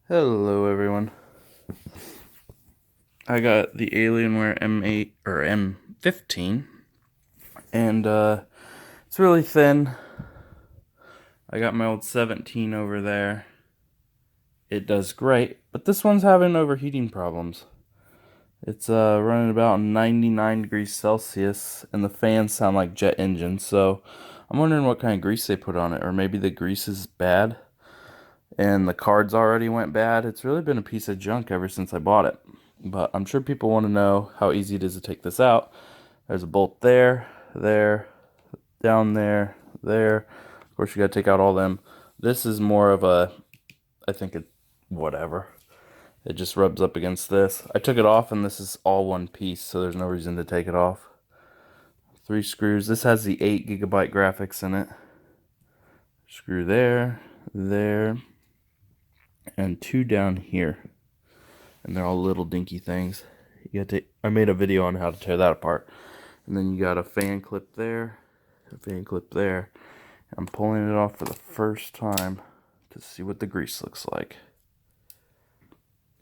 Hello everyone. I got the Alienware M8 or M15 and it's really thin. I got my old 17 over there. It does great, but this one's having overheating problems. It's running about 99 degrees Celsius and the fans sound like jet engines, so I'm wondering what kind of grease they put on it, or maybe the grease is bad and the cards already went bad. It's really been a piece of junk ever since I bought it. But I'm sure people want to know how easy it is to take this out. There's a bolt there, there, down there, there. Of course, you got to take out all them. This is more of a, I think it, whatever. It just rubs up against this. I took it off and this is all one piece, so there's no reason to take it off. 3 screws. This has the 8 GB graphics in it. Screw there, there, and 2 down here. And they're all little dinky things. I made a video on how to tear that apart. And then you got a fan clip there, a fan clip there. I'm pulling it off for the first time to see what the grease looks like.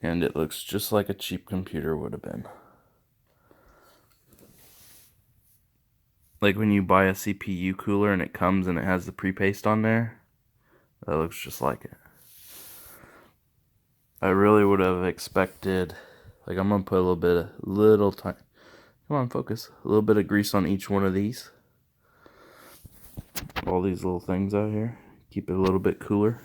And it looks just like a cheap computer would have been. Like when you buy a CPU cooler and it comes and it has the pre-paste on there. That looks just like it. I really would have expected, like I'm gonna put a little tiny, come on, focus, a little bit of grease on each one of these. All these little things out here, keep it a little bit cooler.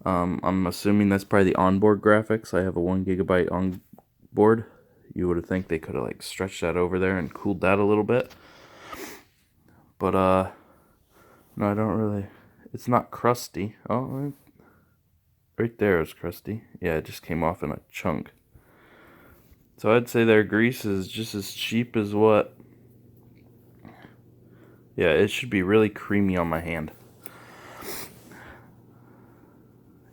I'm assuming that's probably the onboard graphics. I have a 1 GB onboard. You would have think they could have like stretched that over there and cooled that a little bit. But no, I don't really. It's not crusty. Oh, right there is crusty. Yeah, it just came off in a chunk. So I'd say their grease is just as cheap as what. Yeah, it should be really creamy on my hand.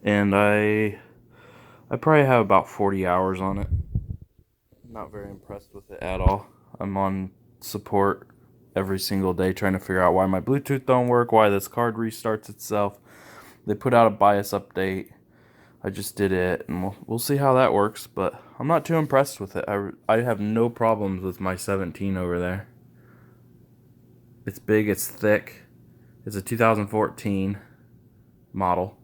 And I probably have about 40 hours on it. Not very impressed with it at all. I'm on support every single day trying to figure out why my Bluetooth don't work, why this card restarts itself. They put out a BIOS update. I just did it, and we'll see how that works, but I'm not too impressed with it. I have no problems with my 17 over there. It's big, it's thick. It's a 2014 model,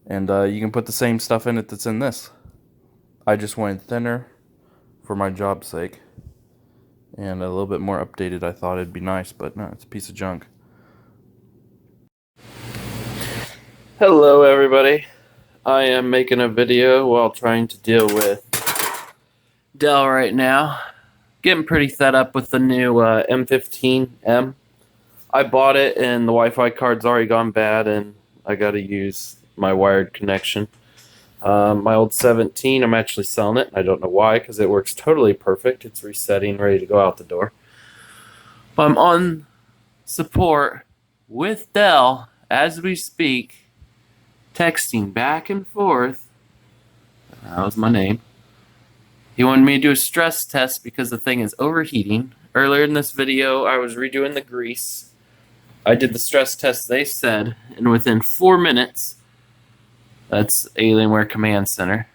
and you can put the same stuff in it that's in this. I just went thinner for my job's sake, and a little bit more updated. I thought it'd be nice, but no, it's a piece of junk. Hello everybody. I am making a video while trying to deal with Dell right now. Getting pretty fed up with the new M15M. I bought it and the Wi-Fi card's already gone bad and I gotta use my wired connection. My old 17, I'm actually selling it. I don't know why, because it works totally perfect. It's resetting, ready to go out the door. But I'm on support with Dell as we speak, texting back and forth. That was my name. He wanted me to do a stress test because the thing is overheating. Earlier in this video, I was redoing the grease. I did the stress test they said, and within 4 minutes, that's Alienware Command Center,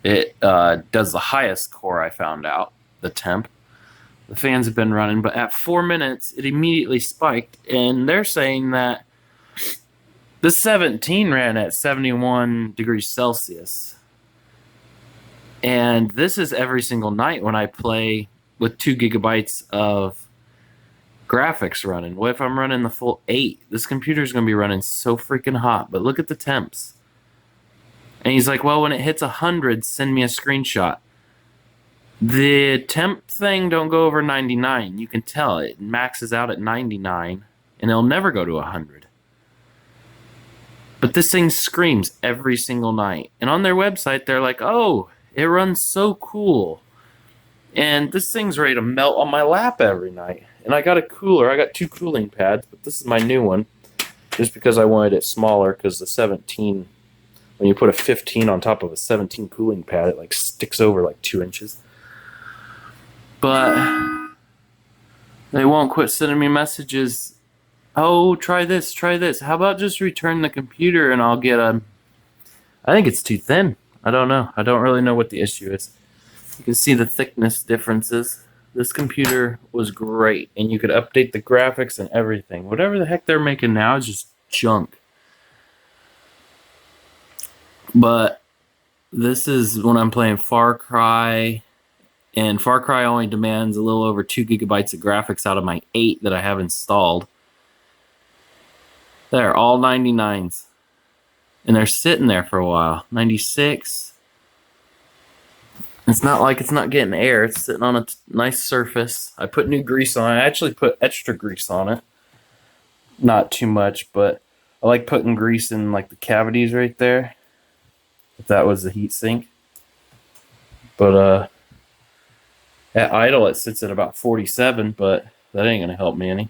it does the highest core I found out, the temp. The fans have been running, but at 4 minutes, it immediately spiked, and they're saying that the 17 ran at 71 degrees Celsius. And this is every single night when I play with 2 GB of graphics running. What if I'm running the full 8? This computer's going to be running so freaking hot, but look at the temps. And he's like, well, when it hits 100, send me a screenshot. The temp thing don't go over 99. You can tell it maxes out at 99, and it'll never go to 100. But this thing screams every single night. And on their website, they're like, oh, it runs so cool. And this thing's ready to melt on my lap every night. And I got a cooler. I got 2 cooling pads, but this is my new one. Just because I wanted it smaller, because the 17, when you put a 15 on top of a 17 cooling pad, it like sticks over like 2 inches. But they won't quit sending me messages. Oh, try this, try this. How about just return the computer and I'll get a... I think it's too thin. I don't know. I don't really know what the issue is. You can see the thickness differences. This computer was great, and you could update the graphics and everything. Whatever the heck they're making now is just junk. But this is when I'm playing Far Cry, and Far Cry only demands a little over 2 gigabytes of graphics out of my 8 that I have installed. They're all 99s. And they're sitting there for a while. 96. It's not like it's not getting air. It's sitting on a nice surface. I put new grease on it. I actually put extra grease on it. Not too much, but I like putting grease in like the cavities right there. If that was the heat sink. But at idle it sits at about 47, but that ain't gonna help me any.